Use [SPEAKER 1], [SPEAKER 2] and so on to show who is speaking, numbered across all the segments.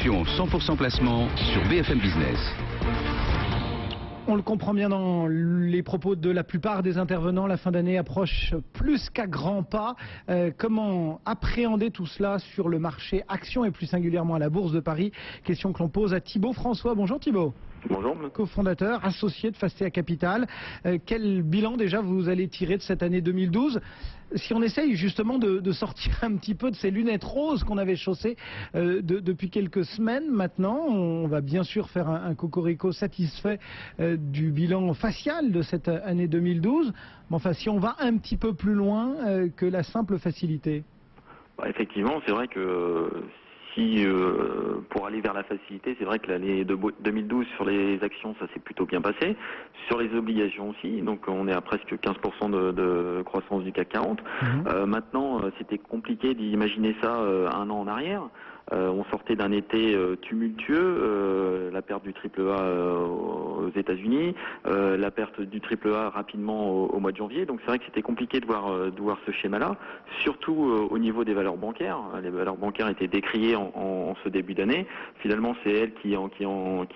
[SPEAKER 1] L'émission 100% placement sur BFM Business.
[SPEAKER 2] On le comprend bien dans les propos de la plupart des intervenants, la fin d'année approche plus qu'à grands pas. Comment appréhender tout cela sur le marché action et plus singulièrement à la Bourse de Paris? Question que l'on pose à Thibaut François. Bonjour Thibaut.
[SPEAKER 3] Bonjour.
[SPEAKER 2] Co-fondateur, associé de Fastea Capital. Quel bilan déjà vous allez tirer de cette année 2012? Si on essaye justement de sortir un petit peu de ces lunettes roses qu'on avait chaussées depuis quelques semaines maintenant, on va bien sûr faire un cocorico satisfait du bilan facial de cette année 2012. Mais enfin, si on va un petit peu plus loin que la simple facilité.
[SPEAKER 3] Effectivement, c'est vrai que pour aller vers la facilité, c'est vrai que l'année 2012 sur les actions, ça s'est plutôt bien passé. Sur les obligations aussi, donc on est à presque 15% de croissance du CAC 40. Maintenant, c'était compliqué d'imaginer ça un an en arrière. On sortait d'un été tumultueux, la perte du AAA aux États-Unis, la perte du AAA rapidement au mois de janvier. Donc c'est vrai que c'était compliqué de voir ce schéma-là, surtout au niveau des valeurs bancaires. Les valeurs bancaires étaient décriées en ce début d'année. Finalement, c'est elles qui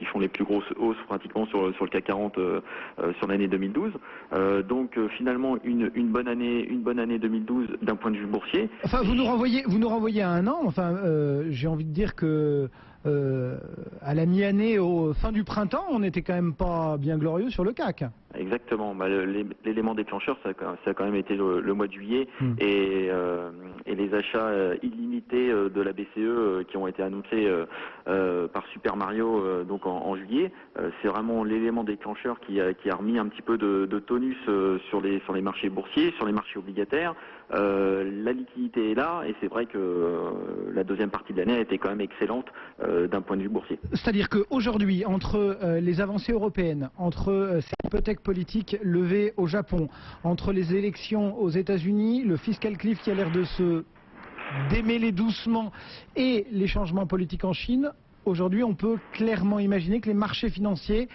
[SPEAKER 3] font les plus grosses hausses pratiquement sur le CAC 40 sur l'année 2012. Donc finalement une bonne année 2012 d'un point de vue boursier.
[SPEAKER 2] Enfin, vous nous renvoyez à un an. Enfin, j'ai envie de dire que à la mi-année, au fin du printemps, on n'était quand même pas bien glorieux sur le CAC.
[SPEAKER 3] Exactement. L'élément déclencheur, ça a quand même été le mois de juillet et les achats illimités de la BCE qui ont été annoncés par Super Mario donc en juillet. C'est vraiment l'élément déclencheur qui a remis un petit peu de tonus sur les marchés boursiers, sur les marchés obligataires. La liquidité est là et c'est vrai que la deuxième partie de l'année a été quand même excellente d'un point de vue boursier.
[SPEAKER 2] C'est-à-dire qu'aujourd'hui, entre les avancées européennes, entre ces hypothèques politiques levées au Japon, entre les élections aux États-Unis, le fiscal cliff qui a l'air de se démêler doucement et les changements politiques en Chine, aujourd'hui on peut clairement imaginer que les marchés financiers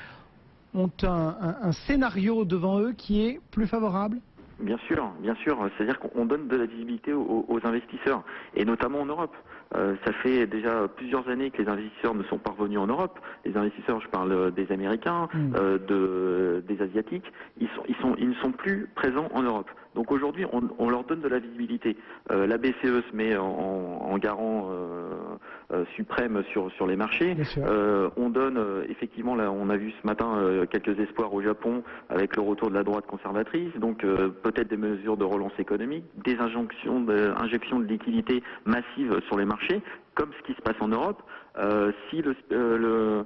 [SPEAKER 2] ont un scénario devant eux qui est plus favorable.
[SPEAKER 3] Bien sûr. C'est-à-dire qu'on donne de la visibilité aux investisseurs, et notamment en Europe. Ça fait déjà plusieurs années que les investisseurs ne sont pas revenus en Europe. Les investisseurs, je parle des Américains, des Asiatiques, ils ne sont plus présents en Europe. Donc aujourd'hui, on leur donne de la visibilité. La BCE se met en garant suprême sur les marchés. On donne effectivement, là, on a vu ce matin quelques espoirs au Japon avec le retour de la droite conservatrice. Donc peut-être des mesures de relance économique, des injections de liquidités massives sur les marchés, comme ce qui se passe en Europe. Si le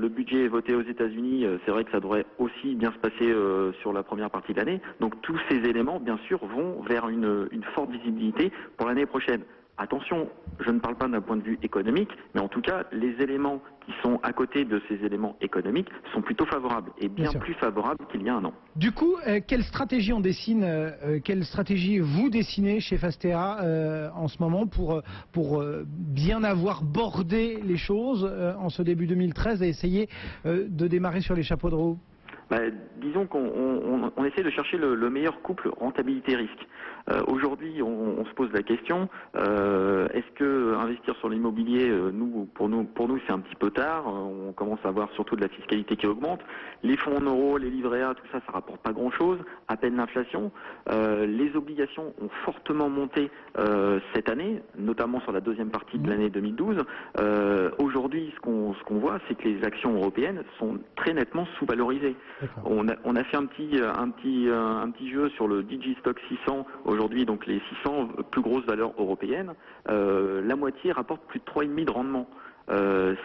[SPEAKER 3] budget est voté aux États-Unis, c'est vrai que ça devrait aussi bien se passer sur la première partie de l'année. Donc tous ces éléments, bien sûr, vont vers une forte visibilité pour l'année prochaine. Attention, je ne parle pas d'un point de vue économique, mais en tout cas, les éléments qui sont à côté de ces éléments économiques sont plutôt favorables, et bien plus favorables qu'il y a un an.
[SPEAKER 2] Du coup, quelle stratégie on dessine, quelle stratégie vous dessinez chez Fastea en ce moment pour bien avoir bordé les choses en ce début 2013 et essayer de démarrer sur les chapeaux de roue?
[SPEAKER 3] Disons qu'on essaie de chercher le meilleur couple rentabilité-risque. Aujourd'hui, on se pose la question, est-ce que investir sur l'immobilier, pour nous c'est un petit peu tard, on commence à avoir surtout de la fiscalité qui augmente, les fonds en euros, les livrets A, tout ça, ça rapporte pas grand-chose, à peine l'inflation, les obligations ont fortement monté cette année, notamment sur la deuxième partie de l'année 2012. Aujourd'hui, ce qu'on voit, c'est que les actions européennes sont très nettement sous-valorisées. On a fait un petit jeu sur le Digistock 600 aujourd'hui, donc les 600 plus grosses valeurs européennes. La moitié rapporte plus de 3,5 de rendement.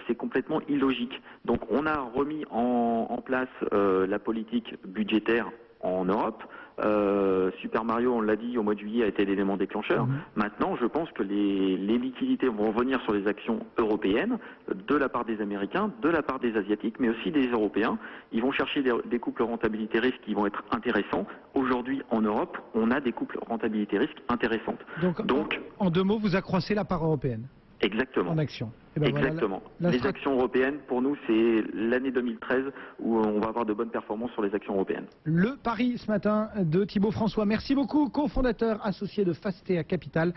[SPEAKER 3] C'est complètement illogique. Donc on a remis en place la politique budgétaire en Europe. Super Mario, on l'a dit, au mois de juillet a été l'élément déclencheur. Maintenant, je pense que les liquidités vont revenir sur les actions européennes, de la part des Américains, de la part des Asiatiques, mais aussi des Européens. Ils vont chercher des couples rentabilité-risque qui vont être intéressants. Aujourd'hui, en Europe, on a des couples rentabilité-risque intéressantes. Donc,
[SPEAKER 2] en deux mots, vous accroissez la part européenne.
[SPEAKER 3] Exactement.
[SPEAKER 2] En action.
[SPEAKER 3] Exactement. Les actions européennes, pour nous, c'est l'année 2013 où on va avoir de bonnes performances sur les actions européennes.
[SPEAKER 2] Le pari ce matin de Thibaut François. Merci beaucoup, cofondateur associé de Fastea Capital.